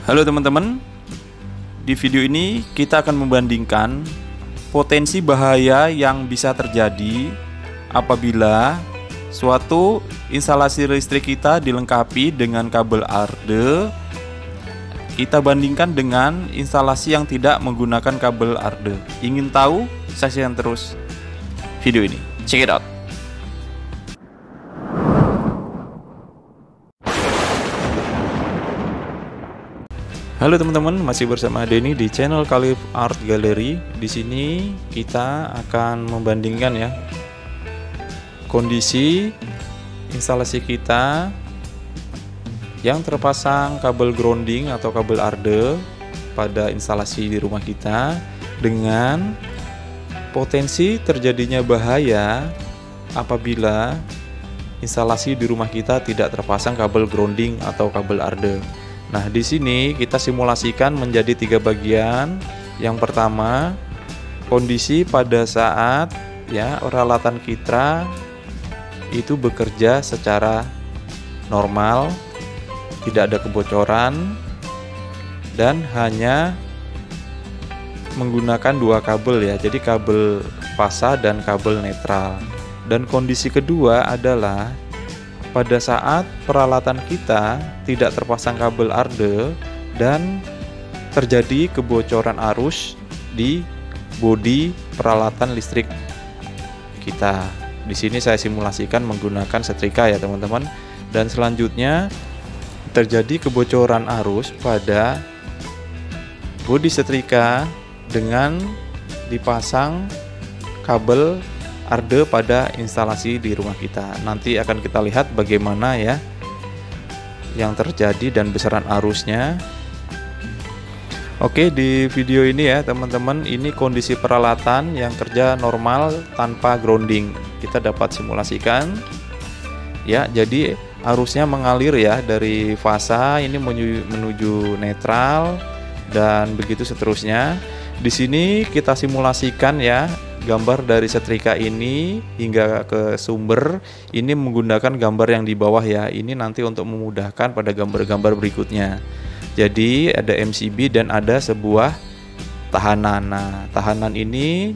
Halo teman-teman, di video ini kita akan membandingkan potensi bahaya yang bisa terjadi apabila suatu instalasi listrik kita dilengkapi dengan kabel ARDE. Kita bandingkan dengan instalasi yang tidak menggunakan kabel ARDE. Ingin tahu? Saksikan terus video ini. Check it out. Halo teman-teman, masih bersama Denny di channel Khalif Art Gallery. Di sini kita akan membandingkan ya kondisi instalasi kita yang terpasang kabel grounding atau kabel ARDE pada instalasi di rumah kita dengan potensi terjadinya bahaya apabila instalasi di rumah kita tidak terpasang kabel grounding atau kabel ARDE. Nah, di sini kita simulasikan menjadi 3 bagian. Yang pertama, kondisi pada saat peralatan kita itu bekerja secara normal, tidak ada kebocoran dan hanya menggunakan 2 kabel ya. Jadi kabel fasa dan kabel netral. Dan kondisi kedua adalah pada saat peralatan kita tidak terpasang kabel ARDE dan terjadi kebocoran arus di bodi peralatan listrik kita. Di sini saya simulasikan menggunakan setrika ya teman-teman. Dan selanjutnya terjadi kebocoran arus pada bodi setrika dengan dipasang kabel ARDE pada instalasi di rumah kita. Nanti akan kita lihat bagaimana ya yang terjadi dan besaran arusnya. Oke, di video ini ya teman-teman, ini kondisi peralatan yang kerja normal tanpa grounding. Kita dapat simulasikan ya. Jadi arusnya mengalir ya dari fasa ini menuju netral dan begitu seterusnya. Di sini kita simulasikan ya gambar dari setrika ini hingga ke sumber. Ini menggunakan gambar yang di bawah ya. Ini nanti untuk memudahkan pada gambar-gambar berikutnya. Jadi ada MCB dan ada sebuah tahanan. Nah, tahanan ini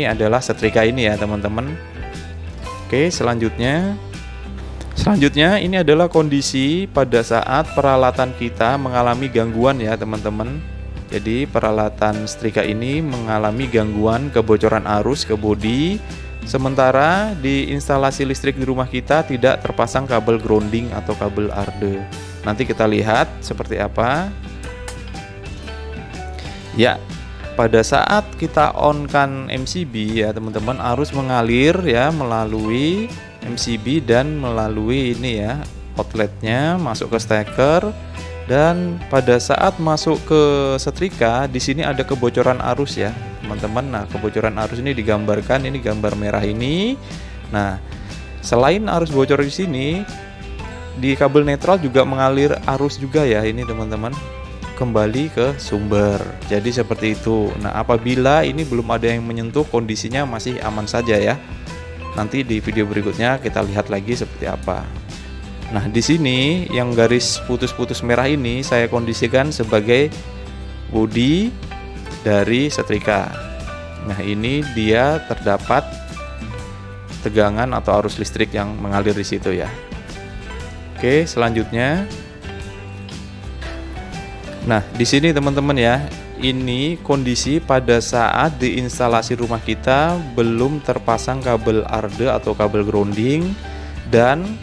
adalah setrika ini ya teman-teman. Oke, selanjutnya ini adalah kondisi pada saat peralatan kita mengalami gangguan ya teman-teman. Jadi peralatan setrika ini mengalami gangguan kebocoran arus ke bodi, sementara di instalasi listrik di rumah kita tidak terpasang kabel grounding atau kabel ARDE. Nanti kita lihat seperti apa. Ya, pada saat kita on-kan MCB ya teman-teman, arus mengalir ya melalui MCB dan melalui ini ya outletnya masuk ke steker. Dan pada saat masuk ke setrika, di sini ada kebocoran arus ya, teman-teman. Nah, kebocoran arus ini digambarkan, ini gambar merah ini. Nah, selain arus bocor di sini, di kabel netral juga mengalir arus juga ya, ini teman-teman, kembali ke sumber. Jadi seperti itu. Nah, apabila ini belum ada yang menyentuh, kondisinya masih aman saja ya. Nanti di video berikutnya kita lihat lagi seperti apa. Nah, di sini yang garis putus-putus merah ini saya kondisikan sebagai bodi dari setrika. Nah, ini dia terdapat tegangan atau arus listrik yang mengalir di situ ya. Oke, selanjutnya. Nah, di sini teman-teman ya, ini kondisi pada saat di instalasi rumah kita belum terpasang kabel ARDE atau kabel grounding dan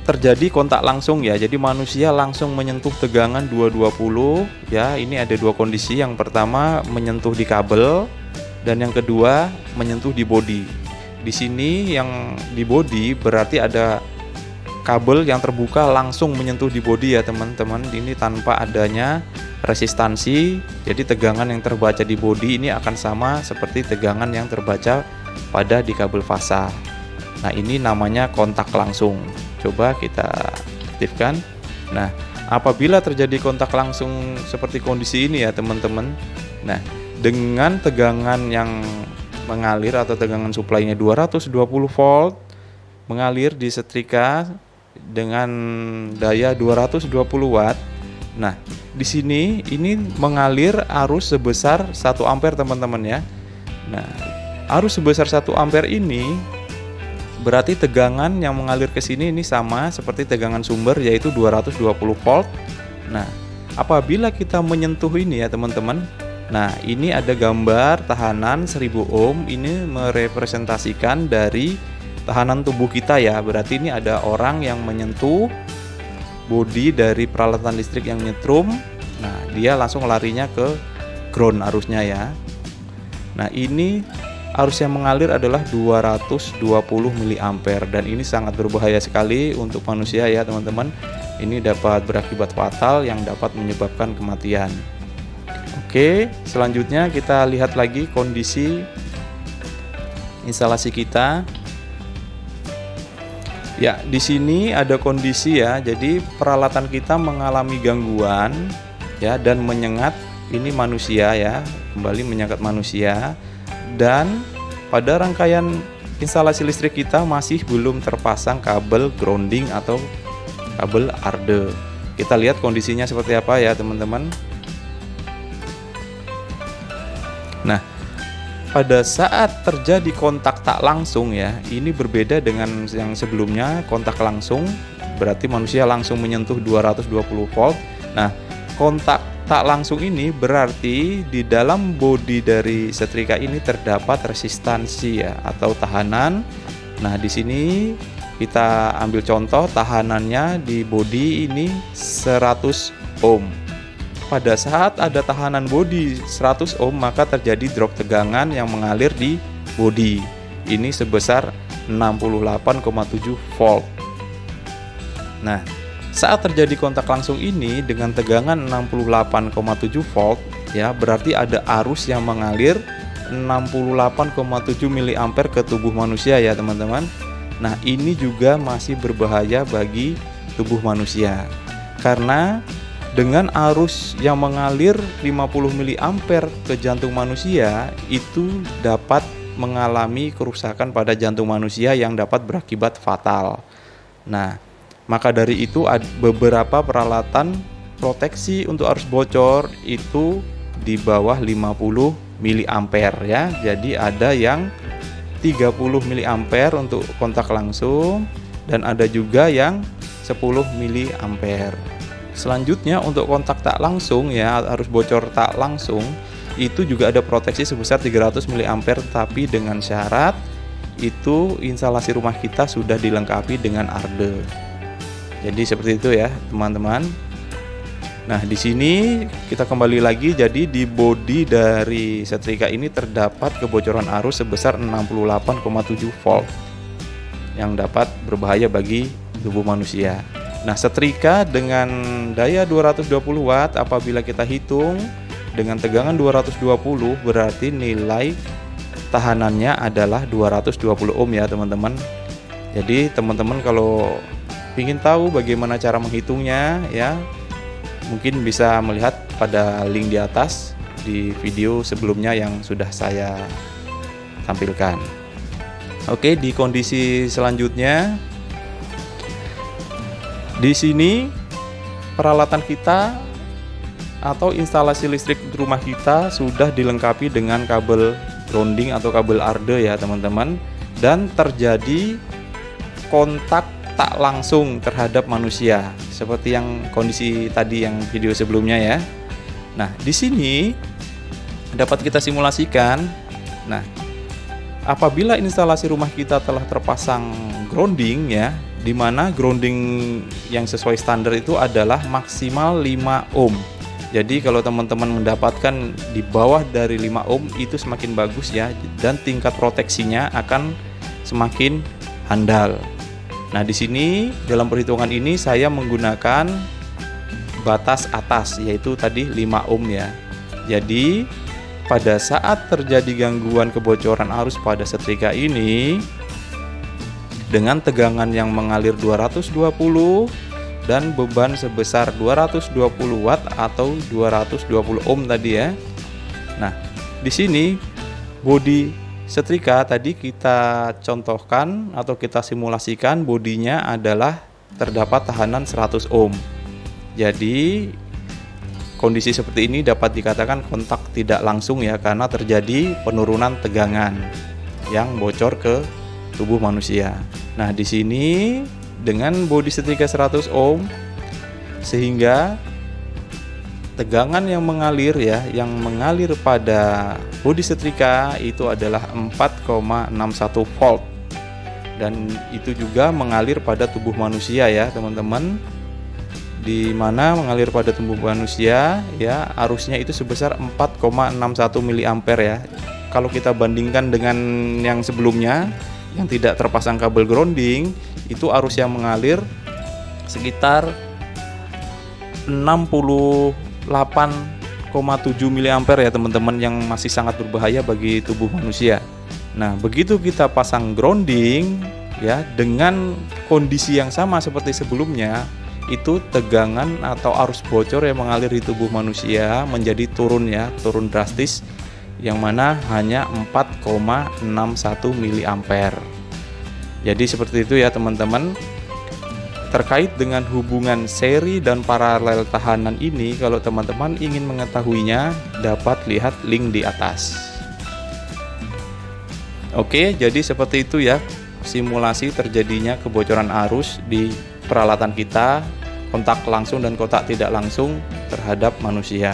terjadi kontak langsung ya. Jadi manusia langsung menyentuh tegangan 220 ya. Ini ada 2 kondisi. Yang pertama menyentuh di kabel dan yang kedua menyentuh di bodi. Di sini yang di bodi berarti ada kabel yang terbuka langsung menyentuh di bodi ya teman-teman. Ini tanpa adanya resistansi. Jadi tegangan yang terbaca di bodi ini akan sama seperti tegangan yang terbaca pada di kabel fasa. Nah, ini namanya kontak langsung. Coba kita aktifkan. Nah, apabila terjadi kontak langsung seperti kondisi ini ya teman-teman. Nah, dengan tegangan yang mengalir atau tegangan suplainya 220 volt mengalir di setrika dengan daya 220 watt. Nah, di sini ini mengalir arus sebesar 1 ampere teman-teman ya. Nah, arus sebesar 1 ampere ini berarti tegangan yang mengalir ke sini ini sama seperti tegangan sumber, yaitu 220 volt. Nah, apabila kita menyentuh ini ya teman-teman. Nah, ini ada gambar tahanan 1000 ohm, ini merepresentasikan dari tahanan tubuh kita ya. Berarti ini ada orang yang menyentuh bodi dari peralatan listrik yang nyetrum. Nah, dia langsung larinya ke ground arusnya ya. Nah, ini arus yang mengalir adalah 220 mA dan ini sangat berbahaya sekali untuk manusia ya teman-teman. Ini dapat berakibat fatal yang dapat menyebabkan kematian. Oke, selanjutnya kita lihat lagi kondisi instalasi kita. Ya, di sini ada kondisi ya. Jadi peralatan kita mengalami gangguan ya dan menyengat ini manusia ya, kembali menyengat manusia. Dan pada rangkaian instalasi listrik kita masih belum terpasang kabel grounding atau kabel arde. Kita lihat kondisinya seperti apa ya teman-teman. Nah, pada saat terjadi kontak tak langsung ya, ini berbeda dengan yang sebelumnya. Kontak langsung berarti manusia langsung menyentuh 220 volt. Nah, kontak tak langsung ini berarti di dalam bodi dari setrika ini terdapat resistansi ya atau tahanan. Nah, di sini kita ambil contoh tahanannya di bodi ini 100 ohm. Pada saat ada tahanan bodi 100 ohm maka terjadi drop tegangan yang mengalir di bodi. Ini sebesar 68,7 volt. Nah, saat terjadi kontak langsung ini dengan tegangan 68,7 volt ya, berarti ada arus yang mengalir 68,7 mA ke tubuh manusia ya teman-teman. Nah, ini juga masih berbahaya bagi tubuh manusia. Karena dengan arus yang mengalir 50 mA ke jantung manusia itu dapat mengalami kerusakan pada jantung manusia yang dapat berakibat fatal. Nah, maka dari itu beberapa peralatan proteksi untuk arus bocor itu di bawah 50 mA ya. Jadi ada yang 30 mA untuk kontak langsung dan ada juga yang 10 mA. Selanjutnya untuk kontak tak langsung ya, arus bocor tak langsung itu juga ada proteksi sebesar 300 mA tapi dengan syarat itu instalasi rumah kita sudah dilengkapi dengan arde. Jadi seperti itu ya teman-teman. Nah, di sini kita kembali lagi. Jadi di bodi dari setrika ini terdapat kebocoran arus sebesar 68,7 volt yang dapat berbahaya bagi tubuh manusia. Nah, setrika dengan daya 220 watt apabila kita hitung dengan tegangan 220 berarti nilai tahanannya adalah 220 ohm ya teman-teman. Jadi teman-teman kalau ingin tahu bagaimana cara menghitungnya ya, mungkin bisa melihat pada link di atas di video sebelumnya yang sudah saya tampilkan. Oke, di kondisi selanjutnya di sini peralatan kita atau instalasi listrik di rumah kita sudah dilengkapi dengan kabel grounding atau kabel arde ya teman-teman, dan terjadi kontak tak langsung terhadap manusia seperti yang kondisi tadi yang video sebelumnya ya. Nah, di sini dapat kita simulasikan. Nah, apabila instalasi rumah kita telah terpasang grounding ya, di mana grounding yang sesuai standar itu adalah maksimal 5 ohm. Jadi kalau teman-teman mendapatkan di bawah dari 5 ohm itu semakin bagus ya, dan tingkat proteksinya akan semakin handal. Nah, di sini dalam perhitungan ini saya menggunakan batas atas yaitu tadi 5 ohm ya. Jadi pada saat terjadi gangguan kebocoran arus pada setrika ini dengan tegangan yang mengalir 220 dan beban sebesar 220 watt atau 220 ohm tadi ya. Nah, di sini bodi setrika tadi kita contohkan atau kita simulasikan bodinya adalah terdapat tahanan 100 ohm. Jadi kondisi seperti ini dapat dikatakan kontak tidak langsung ya, karena terjadi penurunan tegangan yang bocor ke tubuh manusia. Nah, di sini dengan bodi setrika 100 ohm sehingga tegangan yang mengalir ya, yang mengalir pada bodi setrika itu adalah 4,61 volt. Dan itu juga mengalir pada tubuh manusia ya, teman-teman. Di mana mengalir pada tubuh manusia ya, arusnya itu sebesar 4,61 miliampere ya. Kalau kita bandingkan dengan yang sebelumnya yang tidak terpasang kabel grounding, itu arus yang mengalir sekitar 68,7 miliampere ya teman-teman, yang masih sangat berbahaya bagi tubuh manusia. Nah, begitu kita pasang grounding ya, dengan kondisi yang sama seperti sebelumnya, itu tegangan atau arus bocor yang mengalir di tubuh manusia menjadi turun ya, turun drastis, yang mana hanya 4,61 miliampere. Jadi seperti itu ya teman-teman. Terkait dengan hubungan seri dan paralel tahanan ini, kalau teman-teman ingin mengetahuinya, dapat lihat link di atas. Oke, jadi seperti itu ya simulasi terjadinya kebocoran arus di peralatan kita, kontak langsung dan kontak tidak langsung terhadap manusia.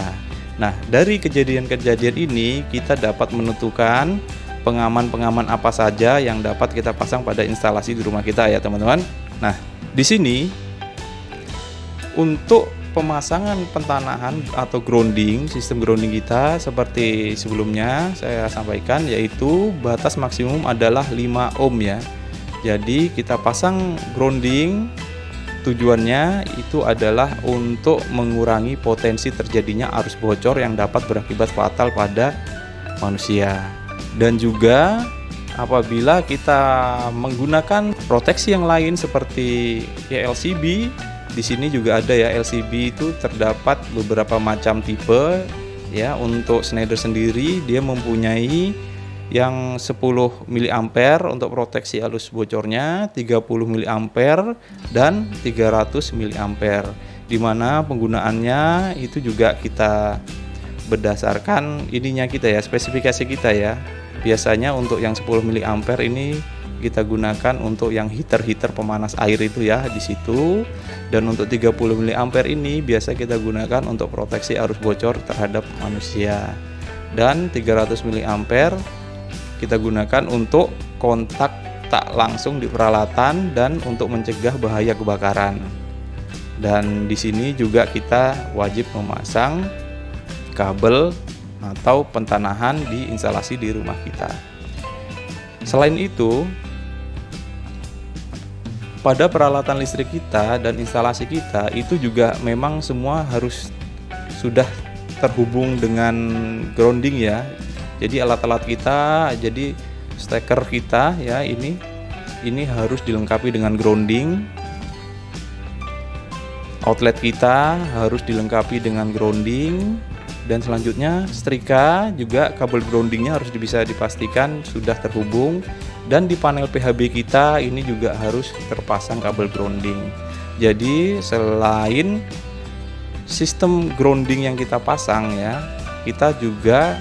Nah, dari kejadian-kejadian ini kita dapat menentukan pengaman-pengaman apa saja yang dapat kita pasang pada instalasi di rumah kita ya teman-teman. Nah, di sini untuk pemasangan pentanahan atau grounding, sistem grounding kita seperti sebelumnya saya sampaikan, yaitu batas maksimum adalah 5 ohm ya. Jadi kita pasang grounding, tujuannya itu adalah untuk mengurangi potensi terjadinya arus bocor yang dapat berakibat fatal pada manusia. Dan juga apabila kita menggunakan proteksi yang lain seperti LCB, di sini juga ada ya, LCB itu terdapat beberapa macam tipe ya. Untuk Schneider sendiri dia mempunyai yang 10 mA untuk proteksi arus bocornya, 30 mA dan 300 mA. Di mana penggunaannya itu juga kita berdasarkan ininya kita ya, spesifikasi kita ya. Biasanya untuk yang 10 mA ini kita gunakan untuk yang heater pemanas air itu ya di situ. Dan untuk 30 mA ini biasa kita gunakan untuk proteksi arus bocor terhadap manusia. Dan 300 mA kita gunakan untuk kontak tak langsung di peralatan dan untuk mencegah bahaya kebakaran. Dan di sini juga kita wajib memasang kabel atau pentanahan di instalasi di rumah kita. Selain itu, pada peralatan listrik kita dan instalasi kita itu juga memang semua harus sudah terhubung dengan grounding ya. Jadi alat-alat kita, jadi steker kita ya, ini harus dilengkapi dengan grounding. Outlet kita harus dilengkapi dengan grounding. Dan selanjutnya setrika juga kabel groundingnya harus bisa dipastikan sudah terhubung. Dan di panel PHB kita ini juga harus terpasang kabel grounding. Jadi selain sistem grounding yang kita pasang ya, kita juga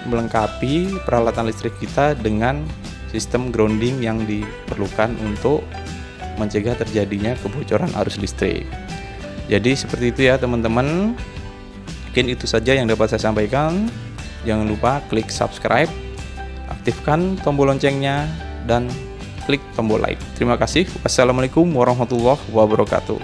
melengkapi peralatan listrik kita dengan sistem grounding yang diperlukan untuk mencegah terjadinya kebocoran arus listrik. Jadi seperti itu ya teman-teman. Mungkin itu saja yang dapat saya sampaikan. Jangan lupa klik subscribe, aktifkan tombol loncengnya, dan klik tombol like. Terima kasih. Wassalamualaikum warahmatullahi wabarakatuh.